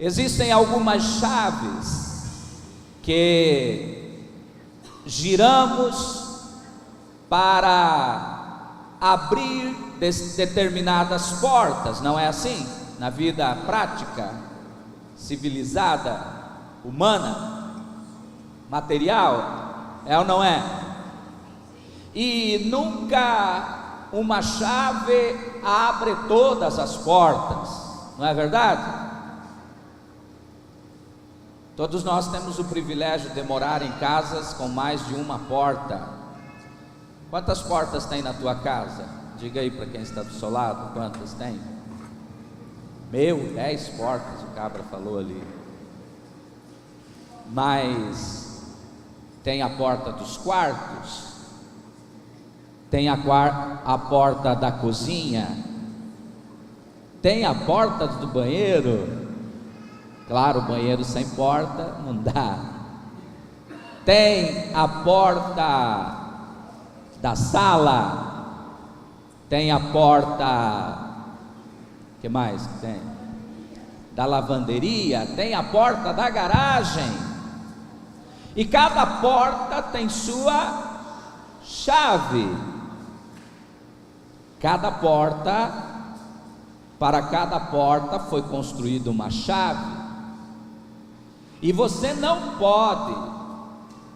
Existem algumas chaves que giramos para abrir determinadas portas, não é assim? Na vida prática, civilizada, humana, material, é ou não é? E nunca uma chave abre todas as portas, não é verdade? Todos nós temos o privilégio de morar em casas com mais de uma porta. Quantas portas tem na tua casa? Diga aí para quem está do seu lado, quantas tem? 10 portas, o cabra falou ali. Mas tem a porta dos quartos, tem a porta da cozinha, tem a porta do banheiro. Claro, o banheiro sem porta não dá. Tem a porta da sala, tem a porta, que mais que tem? Da lavanderia, tem a porta da garagem. E cada porta tem sua chave. Para cada porta foi construída uma chave. E você não pode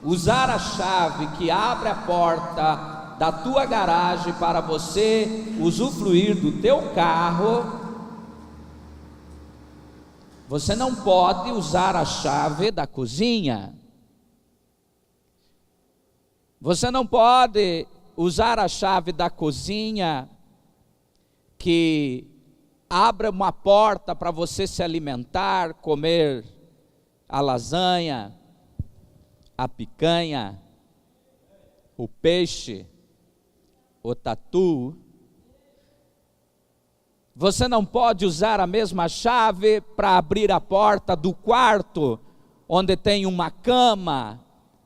usar a chave que abre a porta da tua garagem para você usufruir do teu carro. Você não pode usar a chave da cozinha. Você não pode usar a chave da cozinha que abre uma porta para você se alimentar, comer a lasanha, a picanha, o peixe, o tatu. Você não pode usar a mesma chave para abrir a porta do quarto, onde tem uma cama,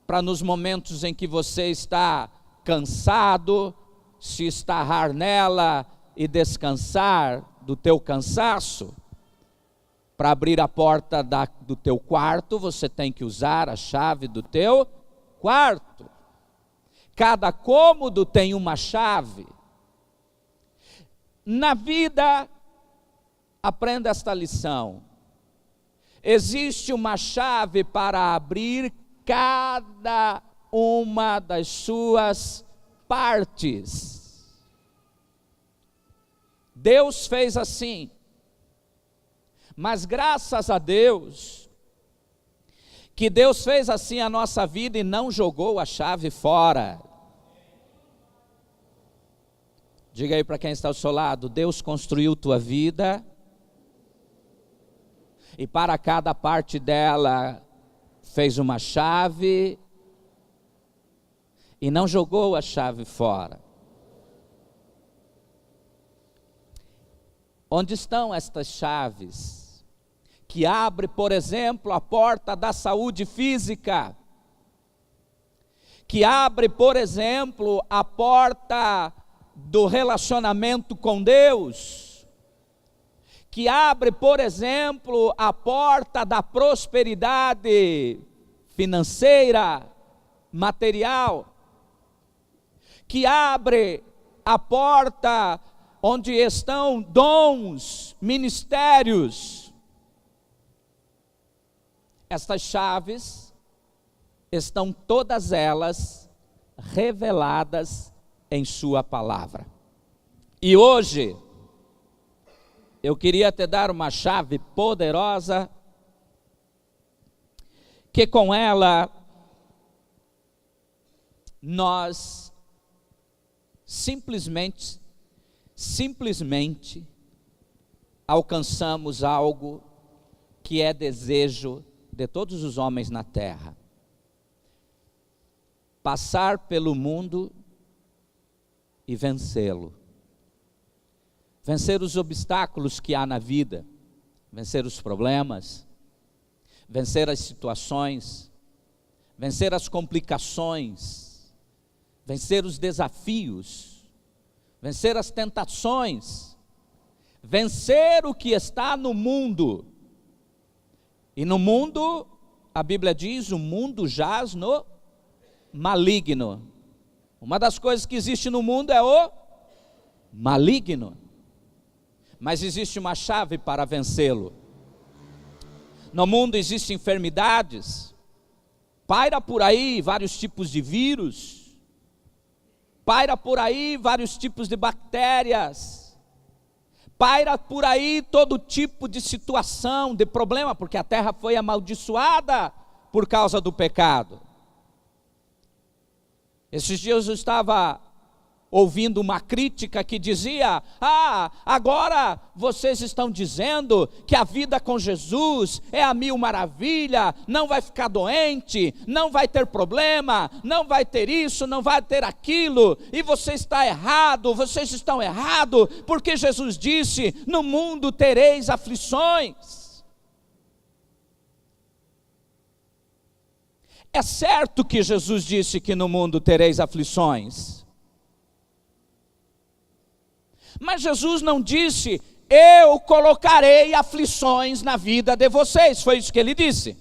para nos momentos em que você está cansado, se estarrar nela e descansar do teu cansaço. Para abrir a porta do teu quarto, você tem que usar a chave do teu quarto. Cada cômodo tem uma chave. Na vida, aprenda esta lição. Existe uma chave para abrir cada uma das suas partes. Deus fez assim. Mas graças a Deus, que Deus fez assim a nossa vida e não jogou a chave fora. Diga aí para quem está ao seu lado: Deus construiu tua vida, e para cada parte dela fez uma chave, e não jogou a chave fora. Onde estão estas chaves? Que abre, por exemplo, a porta da saúde física, que abre, por exemplo, a porta do relacionamento com Deus, que abre, por exemplo, a porta da prosperidade financeira, material, que abre a porta onde estão dons, ministérios. Estas chaves estão todas elas reveladas em sua palavra. E hoje eu queria te dar uma chave poderosa, que com ela nós simplesmente alcançamos algo que é desejo de todos os homens na terra: passar pelo mundo e vencê-lo. Vencer os obstáculos que há na vida, vencer os problemas, vencer as situações, vencer as complicações, vencer os desafios, vencer as tentações, vencer o que está no mundo, E no mundo, a Bíblia diz, o mundo jaz no maligno. Uma das coisas que existe no mundo é o maligno. Mas existe uma chave para vencê-lo. No mundo existem enfermidades, paira por aí vários tipos de vírus, paira por aí vários tipos de bactérias, paira por aí todo tipo de situação, de problema, porque a terra foi amaldiçoada por causa do pecado. Esses dias eu estava ouvindo uma crítica que dizia: agora vocês estão dizendo que a vida com Jesus é a mil maravilha, não vai ficar doente, não vai ter problema, não vai ter isso, não vai ter aquilo, e você está errado, vocês estão errados, porque Jesus disse: no mundo tereis aflições. É certo que Jesus disse que no mundo tereis aflições, mas Jesus não disse: eu colocarei aflições na vida de vocês. Foi isso que ele disse.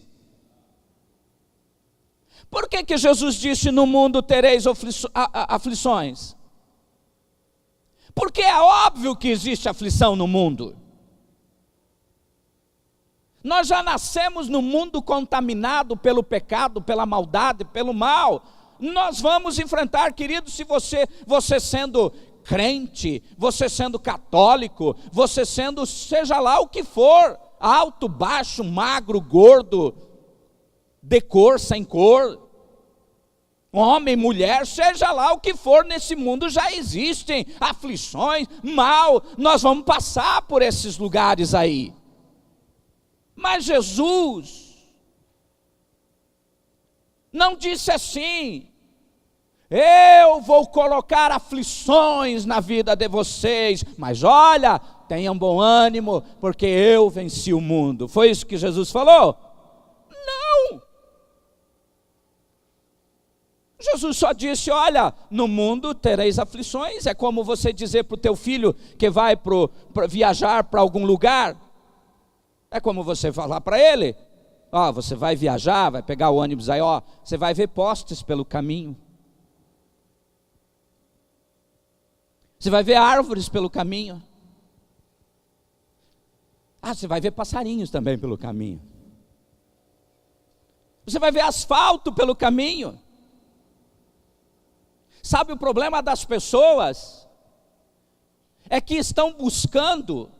Por que Jesus disse: no mundo tereis aflições? Porque é óbvio que existe aflição no mundo. Nós já nascemos no mundo contaminado pelo pecado, pela maldade, pelo mal. Nós vamos enfrentar, querido, se você sendo crente, você sendo católico, você sendo seja lá o que for, alto, baixo, magro, gordo, de cor, sem cor, homem, mulher, seja lá o que for, nesse mundo já existem aflições, mal, nós vamos passar por esses lugares aí. Mas Jesus não disse assim: eu vou colocar aflições na vida de vocês, mas olha, tenham bom ânimo, porque eu venci o mundo. Foi isso que Jesus falou? Não. Jesus só disse: olha, no mundo tereis aflições. É como você dizer para o teu filho que vai viajar para algum lugar. É como você falar para ele: ó, você vai viajar, vai pegar o ônibus aí, ó, você vai ver postes pelo caminho. Você vai ver árvores pelo caminho. Você vai ver passarinhos também pelo caminho. Você vai ver asfalto pelo caminho. Sabe o problema das pessoas? É que estão buscando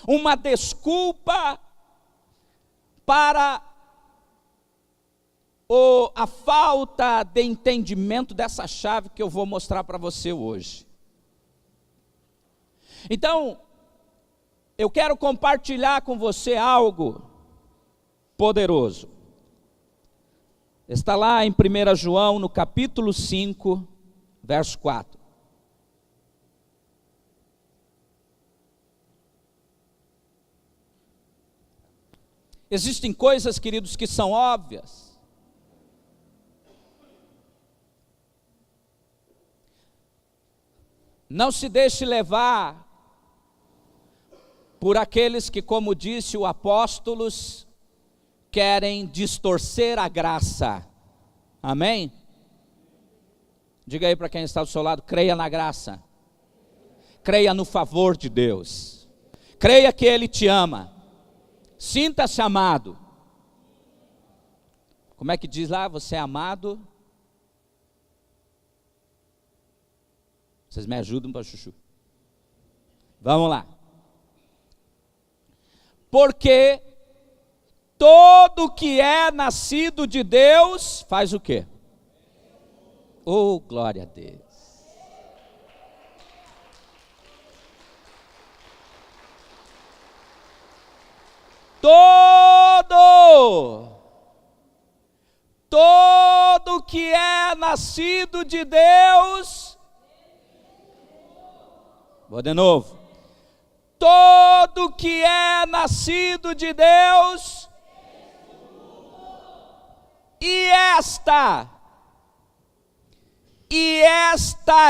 uma desculpa para a falta de entendimento dessa chave que eu vou mostrar para você hoje. Então, eu quero compartilhar com você algo poderoso. Está lá em 1 João, no capítulo 5, verso 4. Existem coisas, queridos, que são óbvias. Não se deixe levar por aqueles que, como disse o apóstolo, querem distorcer a graça. Amém? Diga aí para quem está do seu lado: creia na graça. Creia no favor de Deus. Creia que Ele te ama. Sinta-se amado. Como é que diz lá? Você é amado? Vocês me ajudam para chuchu. Vamos lá. Porque todo que é nascido de Deus faz o quê? Oh, glória a Deus. Todo que é nascido de Deus, vou de novo, todo que é nascido de Deus, e esta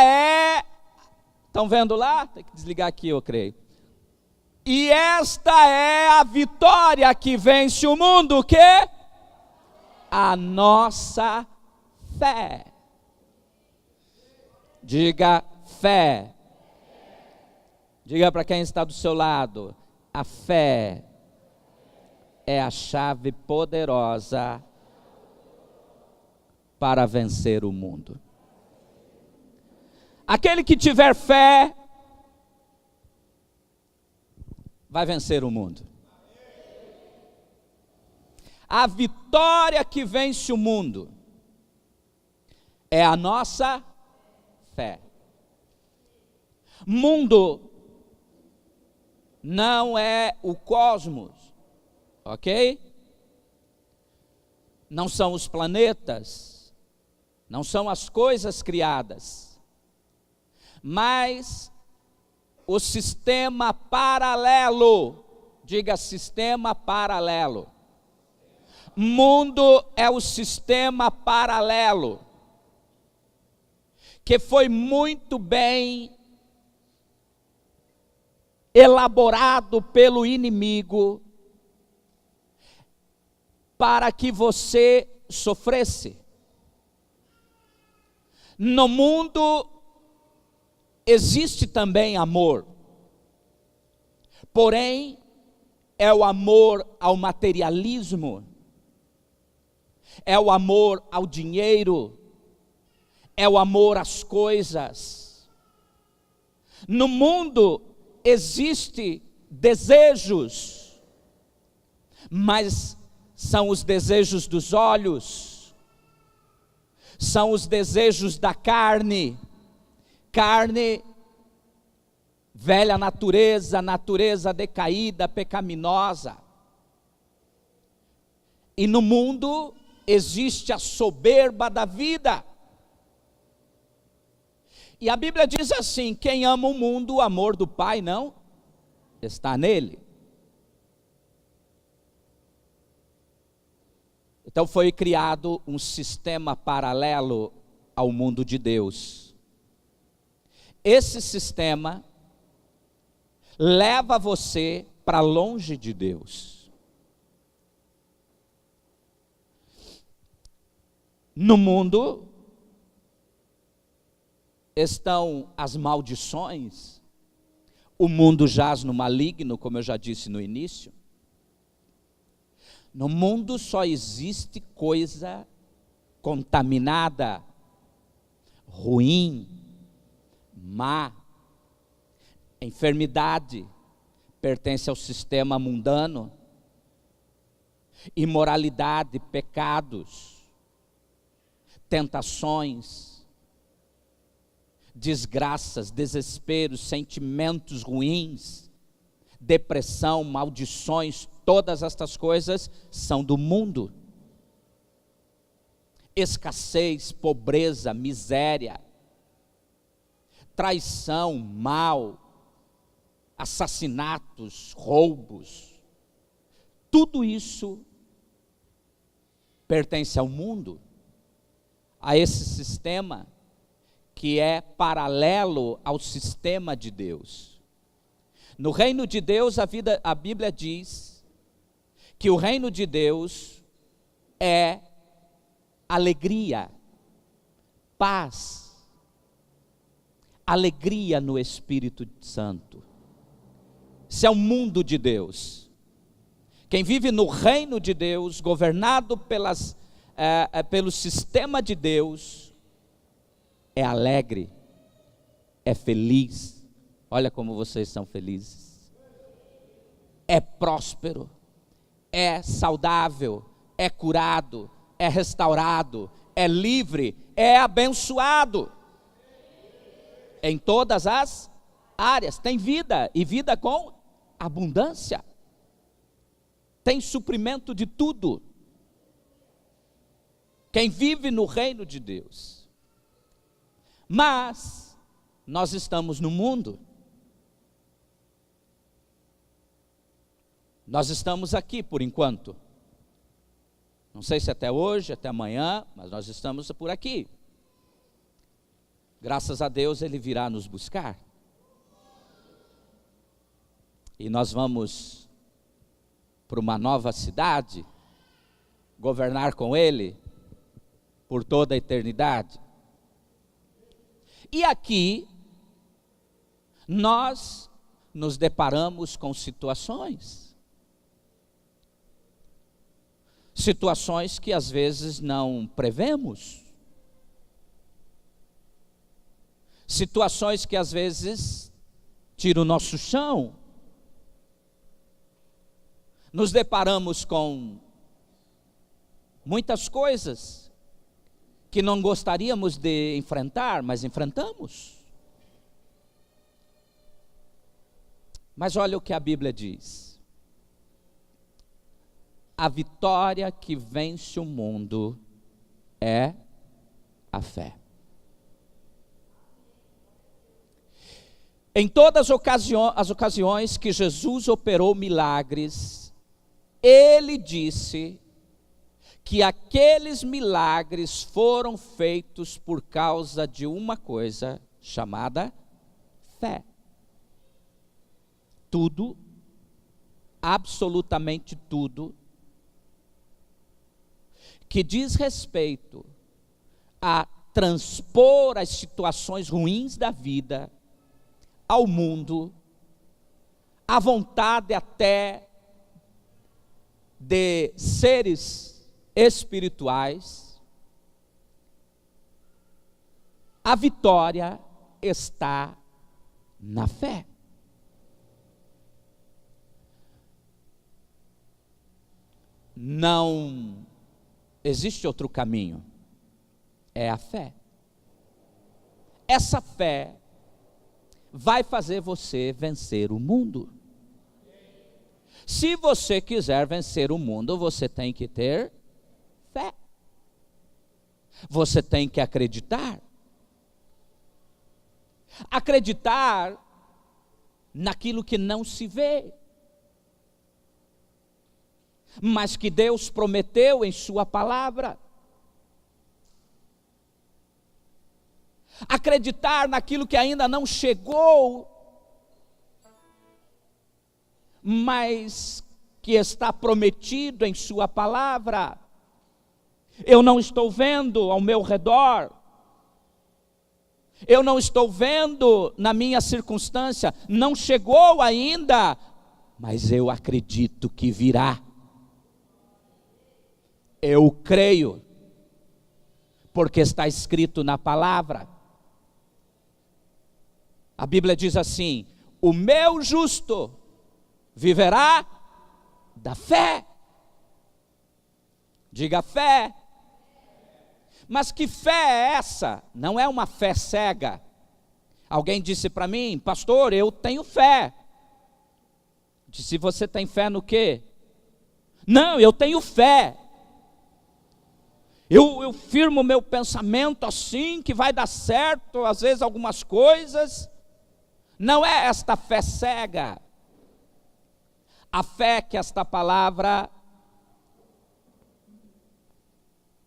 é, estão vendo lá? Tem que desligar aqui, eu creio. E esta é a vitória que vence o mundo, que a nossa fé. Diga fé. Diga para quem está do seu lado, a fé é a chave poderosa para vencer o mundo. Aquele que tiver fé vai vencer o mundo. A vitória que vence o mundo é a nossa fé. Mundo não é o cosmos, ok? Não são os planetas, não são as coisas criadas, mas o sistema paralelo. Diga sistema paralelo. Mundo é o sistema paralelo, que foi muito bem elaborado pelo inimigo para que você sofresse. No mundo existe também amor, porém é o amor ao materialismo, é o amor ao dinheiro, é o amor às coisas. No mundo existe desejos, mas são os desejos dos olhos, são os desejos da carne, velha natureza, natureza decaída, pecaminosa. E no mundo existe a soberba da vida. E a Bíblia diz assim: quem ama o mundo, o amor do Pai não está nele. Então foi criado um sistema paralelo ao mundo de Deus. Esse sistema leva você para longe de Deus. No mundo estão as maldições, o mundo jaz no maligno, como eu já disse no início. No mundo só existe coisa contaminada, ruim, má. Enfermidade pertence ao sistema mundano. Imoralidade, pecados, tentações, desgraças, desesperos, sentimentos ruins, depressão, maldições, todas estas coisas são do mundo. Escassez, pobreza, miséria, traição, mal, assassinatos, roubos, tudo isso pertence ao mundo, a esse sistema que é paralelo ao sistema de Deus. No reino de Deus, a Bíblia diz que o reino de Deus é alegria, paz, alegria no Espírito Santo. Isso é o mundo de Deus. Quem vive no reino de Deus, governado pelo sistema de Deus, é alegre, é feliz. Olha como vocês são felizes. É próspero, é saudável, é curado, é restaurado, é livre, é abençoado. Em todas as áreas, tem vida, e vida com abundância. Tem suprimento de tudo. Quem vive no reino de Deus. Mas nós estamos no mundo. Nós estamos aqui por enquanto. Não sei se até hoje, até amanhã, mas nós estamos por aqui. Graças a Deus Ele virá nos buscar. e nós vamos para uma nova cidade, governar com Ele por toda a eternidade. E aqui, nós nos deparamos com situações que às vezes não prevemos, situações que às vezes tiram o nosso chão. Nos deparamos com muitas coisas que não gostaríamos de enfrentar, mas enfrentamos. Mas olha o que a Bíblia diz: a vitória que vence o mundo é a fé. Em todas as ocasiões que Jesus operou milagres, Ele disse que aqueles milagres foram feitos por causa de uma coisa chamada fé. Tudo, absolutamente tudo, que diz respeito a transpor as situações ruins da vida ao mundo, à vontade até de seres espirituais, a vitória está na fé. Não existe outro caminho, é a fé. Essa fé vai fazer você vencer o mundo. Se você quiser vencer o mundo, você tem que ter fé. Você tem que acreditar. Acreditar naquilo que não se vê, mas que Deus prometeu em sua palavra. Acreditar naquilo que ainda não chegou, mas que está prometido em sua palavra. Eu não estou vendo ao meu redor, eu não estou vendo na minha circunstância, não chegou ainda, mas eu acredito que virá. Eu creio, porque está escrito na palavra. A Bíblia diz assim: o meu justo viverá da fé. Diga fé. Mas que fé é essa? Não é uma fé cega. Alguém disse para mim: pastor, eu tenho fé. Disse: você tem fé no quê? Não, eu tenho fé. Eu firmo meu pensamento assim, que vai dar certo, às vezes algumas coisas. Não é esta fé cega. A fé que esta palavra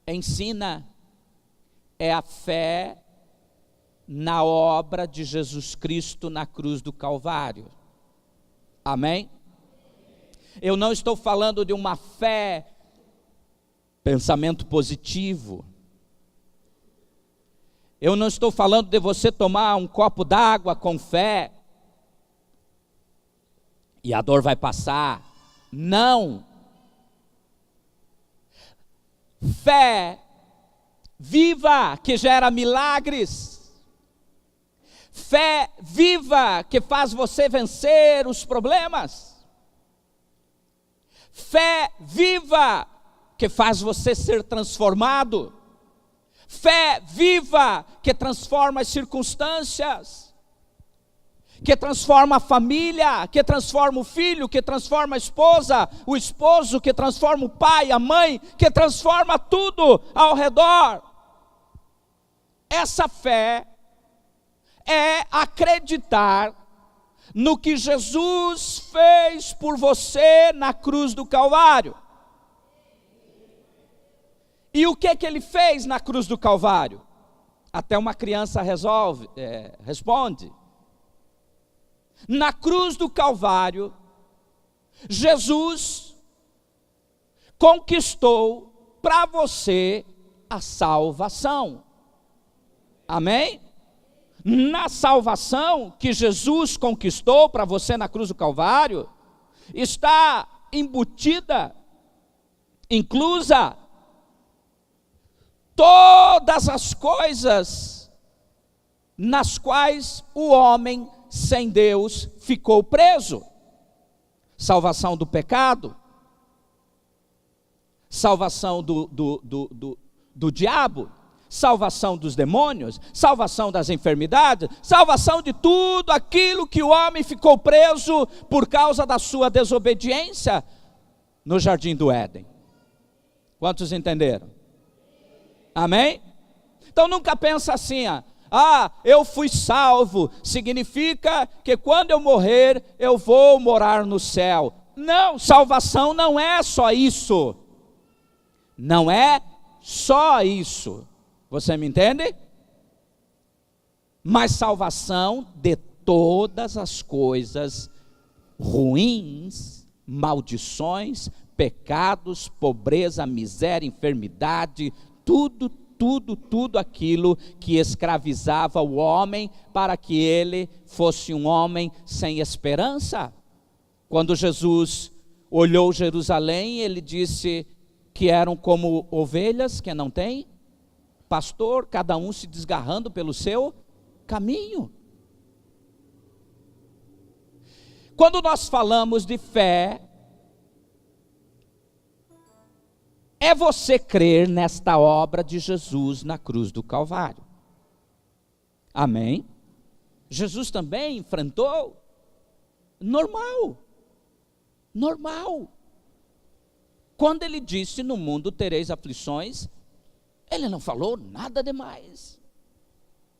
ensina é a fé na obra de Jesus Cristo na cruz do Calvário. Amém? Eu não estou falando de uma fé, pensamento positivo. Eu não estou falando de você tomar um copo d'água com fé e a dor vai passar. Não. Fé viva que gera milagres. Fé viva que faz você vencer os problemas. Fé viva que faz você ser transformado. Fé viva que transforma as circunstâncias, que transforma a família, que transforma o filho, que transforma a esposa, o esposo, que transforma o pai, a mãe, que transforma tudo ao redor. Essa fé é acreditar no que Jesus fez por você na cruz do Calvário. E o que ele fez na cruz do Calvário? Até uma criança responde. Na cruz do Calvário, Jesus conquistou para você a salvação. Amém? Na salvação que Jesus conquistou para você na cruz do Calvário, está embutida, inclusa, todas as coisas nas quais o homem sem Deus ficou preso. Salvação do pecado, salvação do diabo, salvação dos demônios, salvação das enfermidades, salvação de tudo aquilo que o homem ficou preso por causa da sua desobediência no jardim do Éden. Quantos entenderam? Amém? Então nunca pensa assim, eu fui salvo, significa que quando eu morrer, eu vou morar no céu. Não, salvação não é só isso. Não é só isso. Você me entende? Mas salvação de todas as coisas ruins, maldições, pecados, pobreza, miséria, enfermidade, tudo aquilo que escravizava o homem para que ele fosse um homem sem esperança. Quando Jesus olhou Jerusalém, ele disse que eram como ovelhas que não têm pastor, cada um se desgarrando pelo seu caminho. Quando nós falamos de fé, é você crer nesta obra de Jesus na cruz do Calvário. Amém? Jesus também enfrentou, normal. Quando ele disse, no mundo tereis aflições, ele não falou nada demais.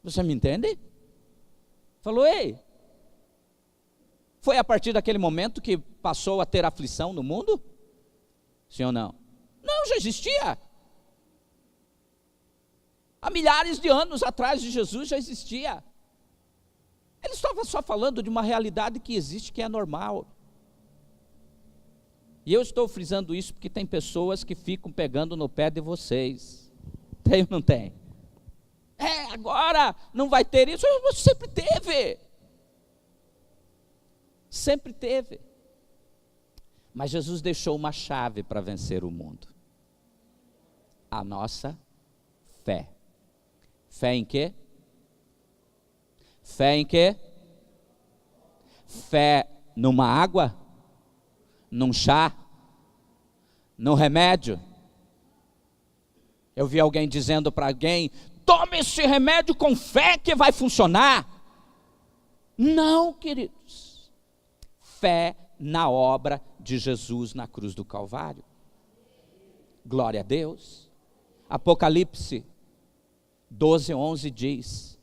Você me entende? Falou, foi a partir daquele momento que passou a ter aflição no mundo? Sim ou não? Não, já existia. Há milhares de anos atrás de Jesus já existia. Ele estava só falando de uma realidade que existe, que é normal. E eu estou frisando isso porque tem pessoas que ficam pegando no pé de vocês. Tem ou não tem? Agora não vai ter isso. Sempre teve. Sempre teve. Mas Jesus deixou uma chave para vencer o mundo. A nossa fé. Fé em quê? Fé em quê? Fé numa água? Num chá? Num remédio? Eu vi alguém dizendo para alguém, tome esse remédio com fé que vai funcionar. Não, queridos. Fé na obra de Jesus na cruz do Calvário. Glória a Deus. Apocalipse 12:11 diz,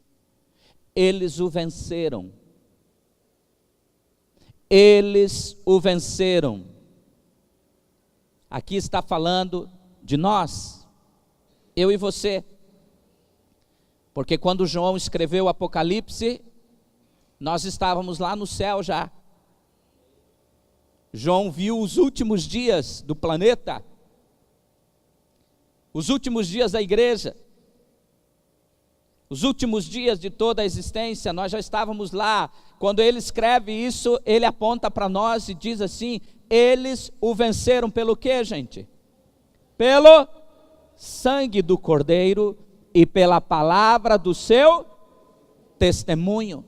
eles o venceram. Eles o venceram. Aqui está falando de nós, eu e você. Porque quando João escreveu o Apocalipse, nós estávamos lá no céu já. João viu os últimos dias do planeta, os últimos dias da igreja, os últimos dias de toda a existência. Nós já estávamos lá. Quando ele escreve isso, ele aponta para nós e diz assim, eles o venceram pelo quê, gente? Pelo sangue do Cordeiro e pela palavra do seu testemunho.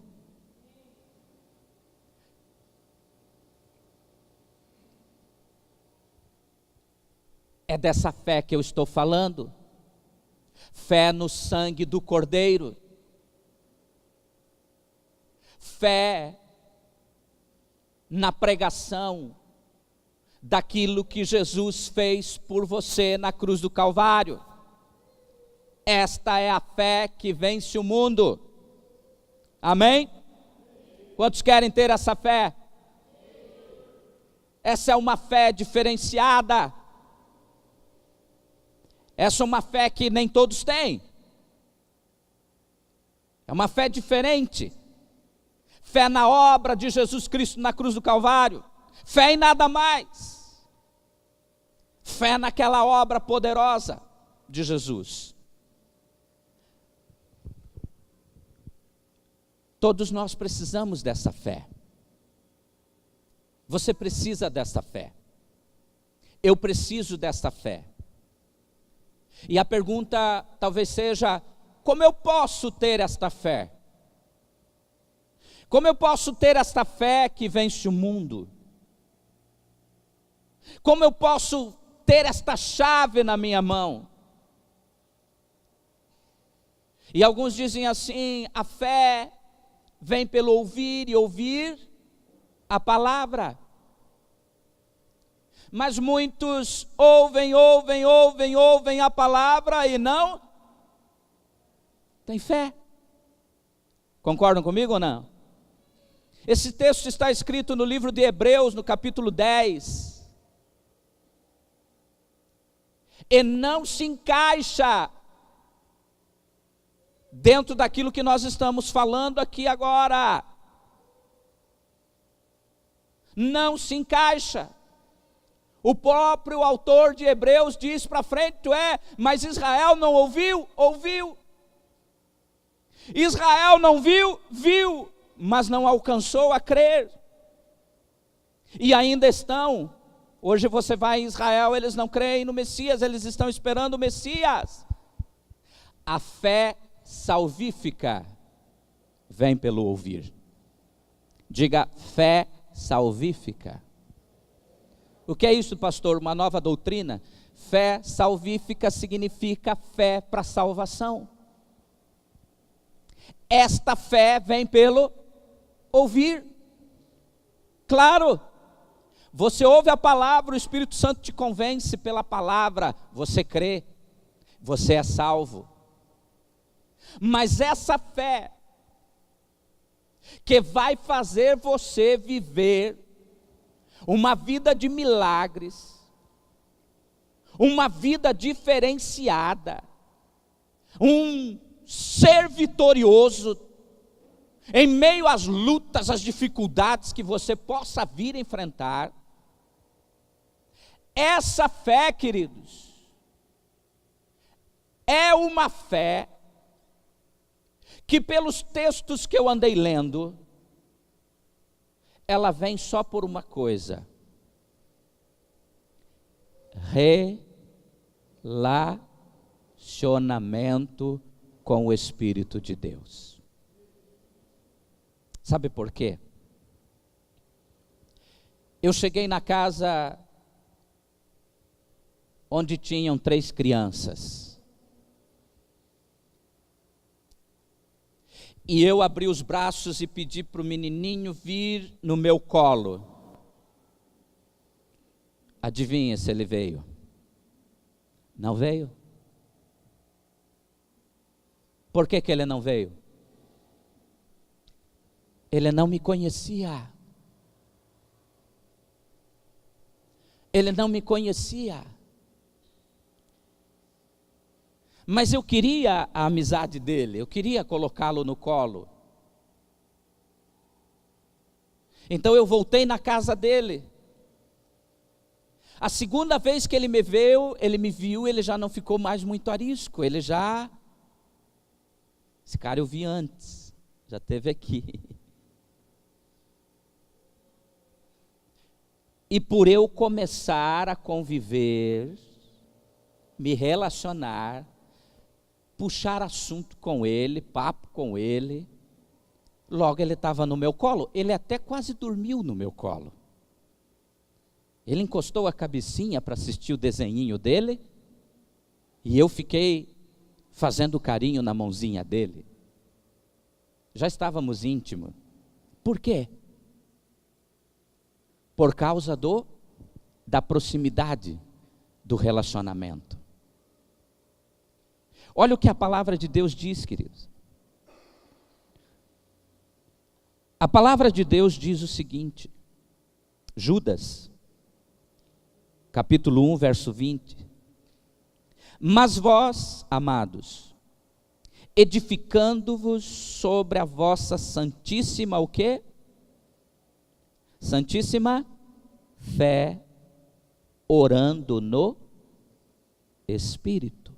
É dessa fé que eu estou falando. Fé no sangue do Cordeiro. Fé na pregação daquilo que Jesus fez por você na cruz do Calvário. Esta é a fé que vence o mundo. Amém? Quantos querem ter essa fé? Essa é uma fé diferenciada. Essa é uma fé que nem todos têm. É uma fé diferente. Fé na obra de Jesus Cristo na cruz do Calvário. Fé em nada mais. Fé naquela obra poderosa de Jesus. Todos nós precisamos dessa fé. Você precisa dessa fé. Eu preciso dessa fé. E a pergunta talvez seja: como eu posso ter esta fé? Como eu posso ter esta fé que vence o mundo? Como eu posso ter esta chave na minha mão? E alguns dizem assim: a fé vem pelo ouvir e ouvir a palavra. Mas muitos ouvem a palavra e não têm fé. Concordam comigo ou não? Esse texto está escrito no livro de Hebreus, no capítulo 10. E não se encaixa dentro daquilo que nós estamos falando aqui agora. Não se encaixa. O próprio autor de Hebreus diz para frente: mas Israel não ouviu? Ouviu. Israel não viu? Viu, mas não alcançou a crer. E ainda estão. Hoje você vai em Israel, eles não creem no Messias, eles estão esperando o Messias. A fé salvífica vem pelo ouvir. Diga: fé salvífica. O que é isso, pastor? Uma nova doutrina? Fé salvífica significa fé para salvação. Esta fé vem pelo ouvir. Claro, você ouve a palavra, o Espírito Santo te convence pela palavra, você crê, você é salvo. Mas essa fé que vai fazer você viver uma vida de milagres, uma vida diferenciada, um ser vitorioso, em meio às lutas, às dificuldades que você possa vir enfrentar. Essa fé, queridos, é uma fé que, pelos textos que eu andei lendo, ela vem só por uma coisa: relacionamento com o Espírito de Deus. Sabe por quê? Eu cheguei na casa onde tinham 3 crianças. E eu abri os braços e pedi para o menininho vir no meu colo. Adivinha se ele veio? Não veio. Por que ele não veio? Ele não me conhecia. Ele não me conhecia. Mas eu queria a amizade dele, eu queria colocá-lo no colo. Então eu voltei na casa dele. A segunda vez que ele me viu, ele já não ficou mais muito arisco, esse cara eu vi antes, já esteve aqui. E por eu começar a conviver, me relacionar, puxar assunto com ele, papo com ele, logo ele estava no meu colo. Ele até quase dormiu no meu colo. Ele encostou a cabecinha para assistir o desenhinho dele, e eu fiquei fazendo carinho na mãozinha dele. Já estávamos íntimos. Por quê? Por causa da proximidade do relacionamento. Olha o que a palavra de Deus diz, queridos. A palavra de Deus diz o seguinte, Judas, capítulo 1, verso 20. Mas vós, amados, edificando-vos sobre a vossa santíssima, o quê? Santíssima fé orando no Espírito.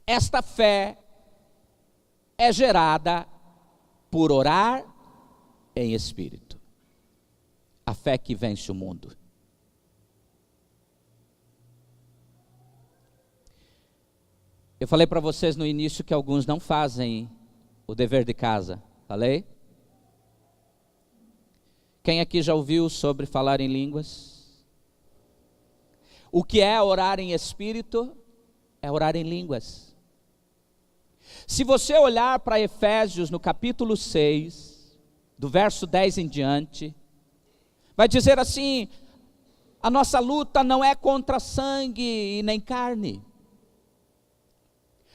Esta fé é gerada por orar em Espírito. A fé que vence o mundo. Eu falei para vocês no início que alguns não fazem o dever de casa. Falei? Quem aqui já ouviu sobre falar em línguas? O que é orar em Espírito? É orar em línguas. Se você olhar para Efésios no capítulo 6, do verso 10 em diante, vai dizer assim: a nossa luta não é contra sangue e nem carne.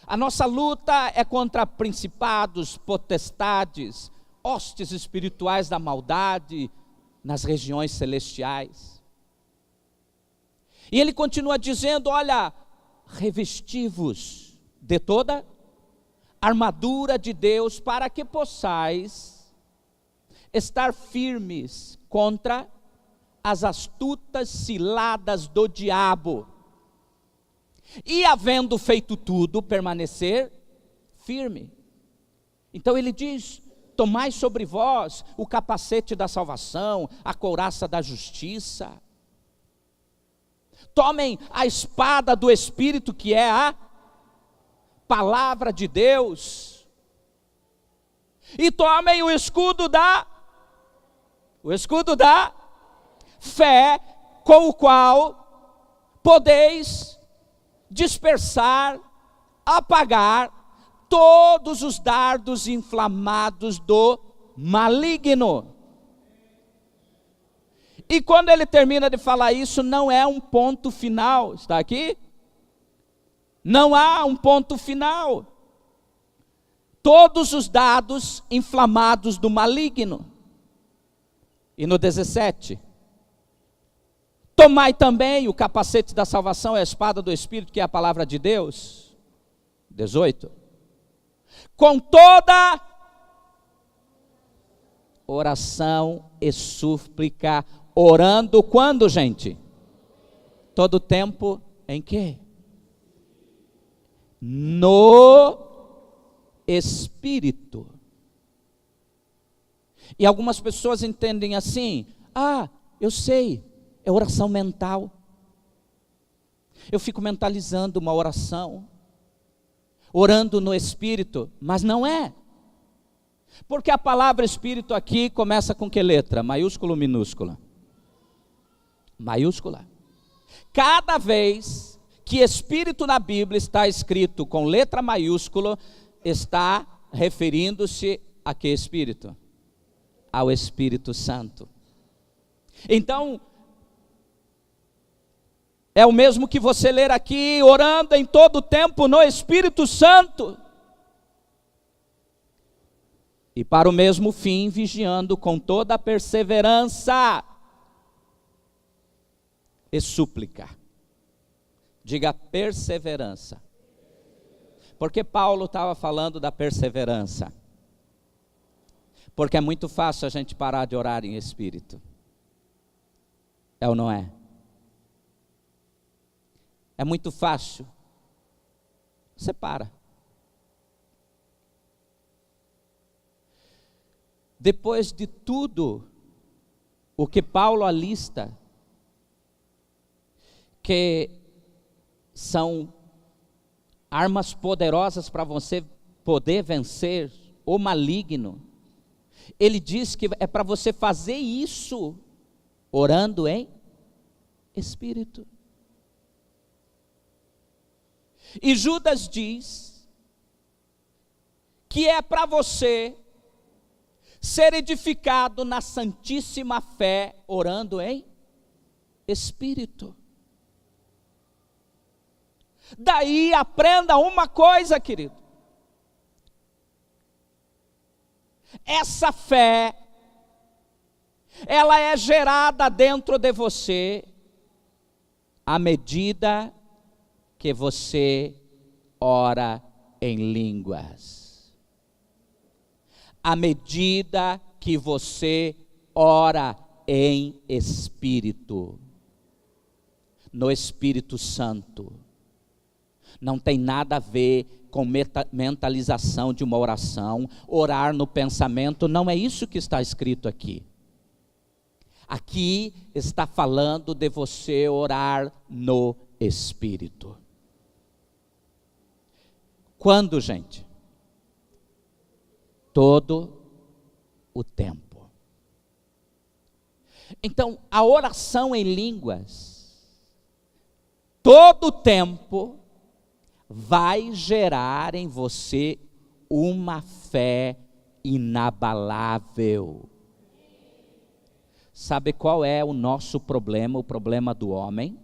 A nossa luta é contra principados, potestades, hostes espirituais da maldade nas regiões celestiais. E ele continua dizendo: olha, revesti-vos de toda a armadura de Deus, para que possais estar firmes contra as astutas ciladas do diabo. E havendo feito tudo, permanecer firme. Então ele diz: tomai sobre vós o capacete da salvação, a couraça da justiça. Tomem a espada do Espírito, que é a palavra de Deus. E tomem o escudo da fé, com o qual podeis dispersar, apagar todos os dardos inflamados do maligno. E quando ele termina de falar isso, não é um ponto final. Está aqui? Não há um ponto final. Todos os dardos inflamados do maligno. E no 17, tomai também o capacete da salvação e a espada do Espírito, que é a palavra de Deus. 18. Com toda oração e súplica, orando quando, gente? Todo tempo em quê? No Espírito. E algumas pessoas entendem assim: ah, eu sei, é oração mental. Eu fico mentalizando uma oração, orando no Espírito, mas não é. Porque a palavra Espírito aqui começa com que letra? Maiúscula ou minúscula? Maiúscula. Cada vez que Espírito na Bíblia está escrito com letra maiúscula, está referindo-se a que Espírito? Ao Espírito Santo. Então, é o mesmo que você ler aqui, orando em todo o tempo no Espírito Santo. E para o mesmo fim, vigiando com toda a perseverança e súplica. Diga perseverança. Porque Paulo estava falando da perseverança? Porque é muito fácil a gente parar de orar em espírito. É ou não é? É muito fácil. Você para. Depois de tudo o que Paulo alista, que são armas poderosas para você poder vencer o maligno, ele diz que é para você fazer isso orando em espírito. E Judas diz que é para você ser edificado na santíssima fé, orando em espírito. Daí aprenda uma coisa, querido. Essa fé, ela é gerada dentro de você à medida que você ora em línguas. À medida que você ora em espírito, no Espírito Santo. Não tem nada a ver com mentalização de uma oração, orar no pensamento, não é isso que está escrito aqui. Aqui está falando de você orar no Espírito. Quando, gente? Todo o tempo. Então, a oração em línguas, todo o tempo, vai gerar em você uma fé inabalável. Sabe qual é o nosso problema, o problema do homem?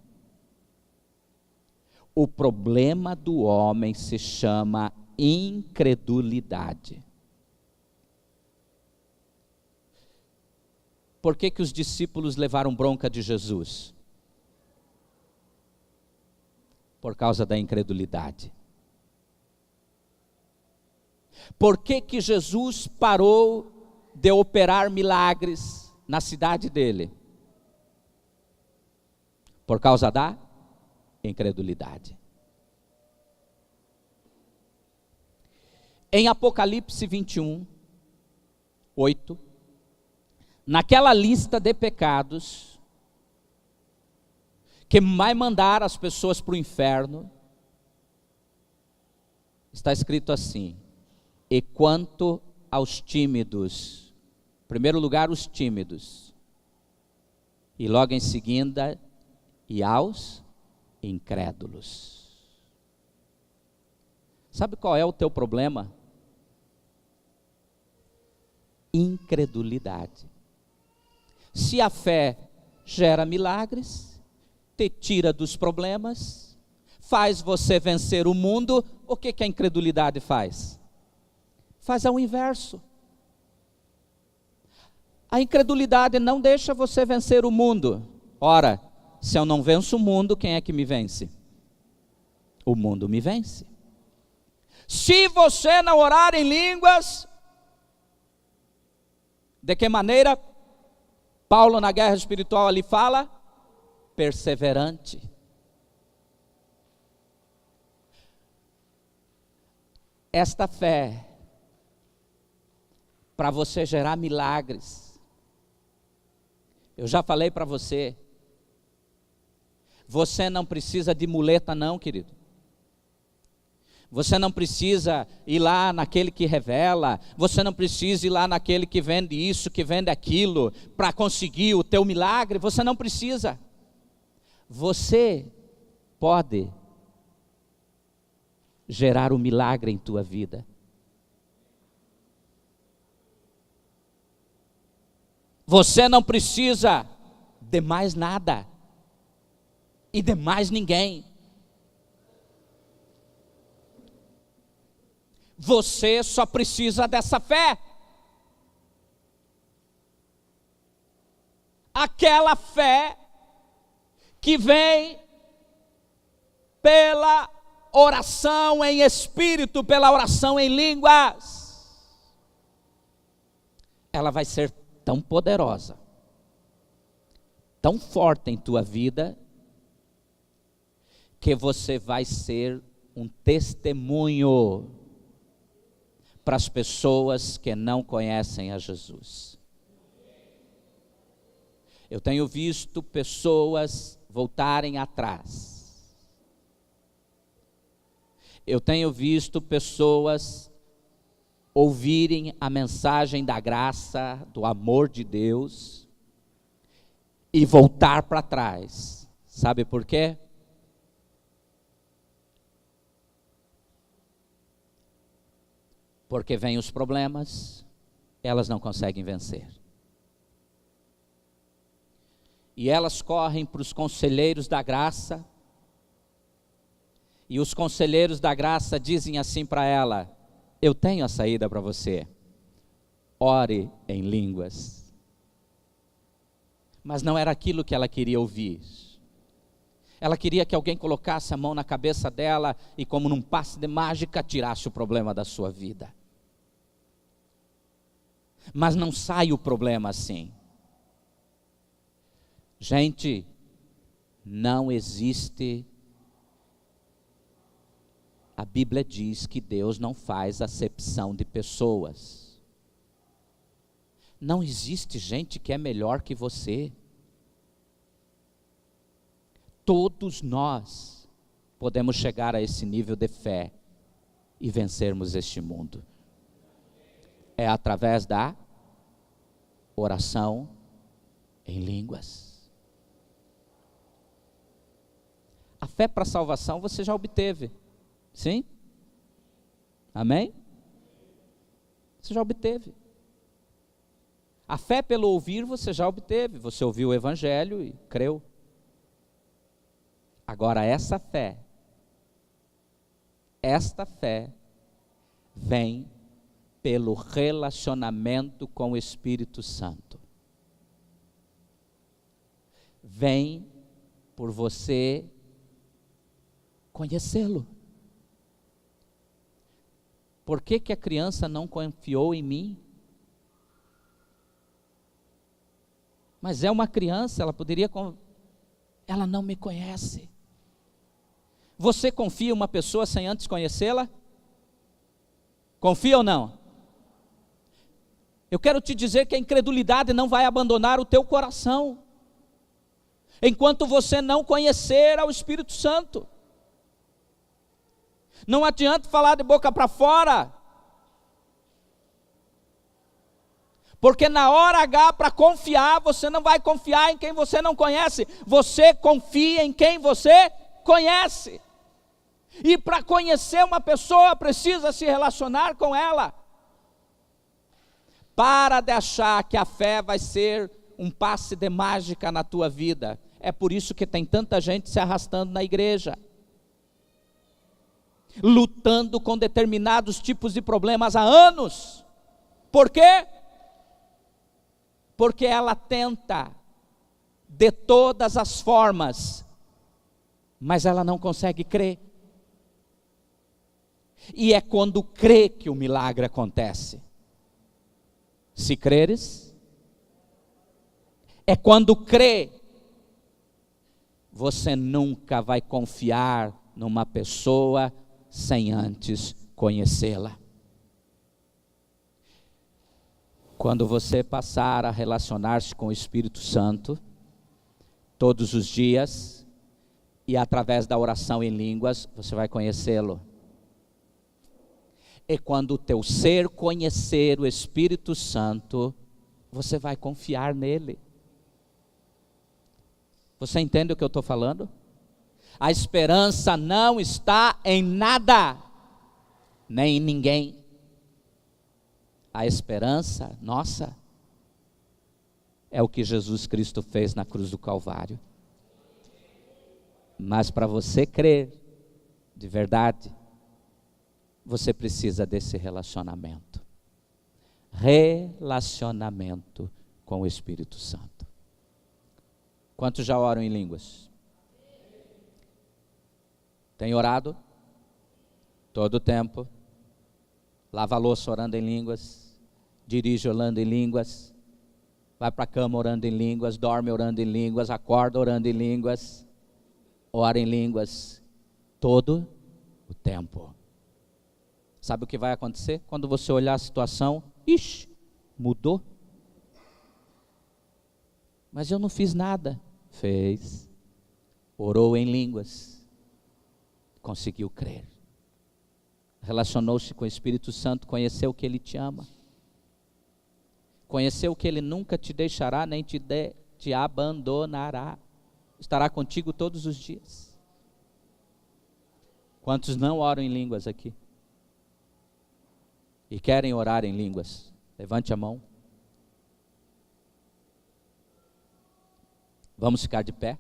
O problema do homem se chama incredulidade. Por que que os discípulos levaram bronca de Jesus? Por causa da incredulidade. Por que que Jesus parou de operar milagres na cidade dele? Por causa da incredulidade. Em Apocalipse 21, 8, naquela lista de pecados que vai mandar as pessoas para o inferno, está escrito assim: e quanto aos tímidos, em primeiro lugar os tímidos, e logo em seguida, e aos incrédulos. Sabe qual é o teu problema? Incredulidade. Se a fé gera milagres, te tira dos problemas, faz você vencer o mundo, o que que a incredulidade faz? Faz ao inverso. A incredulidade não deixa você vencer o mundo. Ora, se eu não venço o mundo, quem é que me vence? O mundo me vence. Se você não orar em línguas, de que maneira? Paulo na guerra espiritual ali fala, perseverante. Esta fé, para você gerar milagres, eu já falei para você, você não precisa de muleta não, querido. Você não precisa ir lá naquele que revela, você não precisa ir lá naquele que vende isso, que vende aquilo, para conseguir o teu milagre, você não precisa. Você pode gerar um milagre em tua vida. Você não precisa de mais nada e de mais ninguém. Você só precisa dessa fé. Aquela fé que vem pela oração em espírito, pela oração em línguas. Ela vai ser tão poderosa, tão forte em tua vida, que você vai ser um testemunho para as pessoas que não conhecem a Jesus. Eu tenho visto pessoas voltarem atrás. Eu tenho visto pessoas ouvirem a mensagem da graça, do amor de Deus e voltar para trás. Sabe por quê? Porque vêm os problemas, elas não conseguem vencer. E elas correm para os conselheiros da graça, e os conselheiros da graça dizem assim para ela: eu tenho a saída para você, ore em línguas. Mas não era aquilo que ela queria ouvir. Ela queria que alguém colocasse a mão na cabeça dela e, como num passe de mágica, tirasse o problema da sua vida. Mas não sai o problema assim. Gente, não existe. A Bíblia diz que Deus não faz acepção de pessoas. Não existe gente que é melhor que você. Todos nós podemos chegar a esse nível de fé e vencermos este mundo. É através da oração em línguas. A fé para a salvação você já obteve. Sim? Amém? Você já obteve. A fé pelo ouvir você já obteve. Você ouviu o Evangelho e creu. Agora esta fé vem pelo relacionamento com o Espírito Santo. Vem por você conhecê-lo. Por que a criança não confiou em mim? Mas é uma criança, ela não me conhece. Você confia em uma pessoa sem antes conhecê-la? Confia ou não? Eu quero te dizer que a incredulidade não vai abandonar o teu coração, enquanto você não conhecer ao Espírito Santo. Não adianta falar de boca para fora, porque na hora H para confiar, você não vai confiar em quem você não conhece, você confia em quem você conhece. E para conhecer uma pessoa, precisa se relacionar com ela. Para de achar que a fé vai ser um passe de mágica na tua vida. É por isso que tem tanta gente se arrastando na igreja, lutando com determinados tipos de problemas há anos. Por quê? Porque ela tenta de todas as formas, mas ela não consegue crer. E é quando crê que o milagre acontece. Se creres, é quando crê. Você nunca vai confiar numa pessoa sem antes conhecê-la. Quando você passar a relacionar-se com o Espírito Santo, todos os dias, e através da oração em línguas, você vai conhecê-lo. E quando o teu ser conhecer o Espírito Santo, você vai confiar nele. Você entende o que eu estou falando? A esperança não está em nada, nem em ninguém. A esperança nossa é o que Jesus Cristo fez na cruz do Calvário. Mas para você crer de verdade, você precisa desse relacionamento. Relacionamento com o Espírito Santo. Quantos já oram em línguas? Tem orado? Todo o tempo. Lava a louça orando em línguas. Dirige orando em línguas. Vai para a cama orando em línguas. Dorme orando em línguas. Acorda orando em línguas. Ora em línguas. Todo o tempo. Sabe o que vai acontecer? Quando você olhar a situação, mudou. Mas eu não fiz nada. Fez. Orou em línguas. Conseguiu crer. Relacionou-se com o Espírito Santo, conheceu que Ele te ama. Conheceu que Ele nunca te deixará, nem te abandonará. Estará contigo todos os dias. Quantos não oram em línguas aqui? E querem orar em línguas? Levante a mão. Vamos ficar de pé.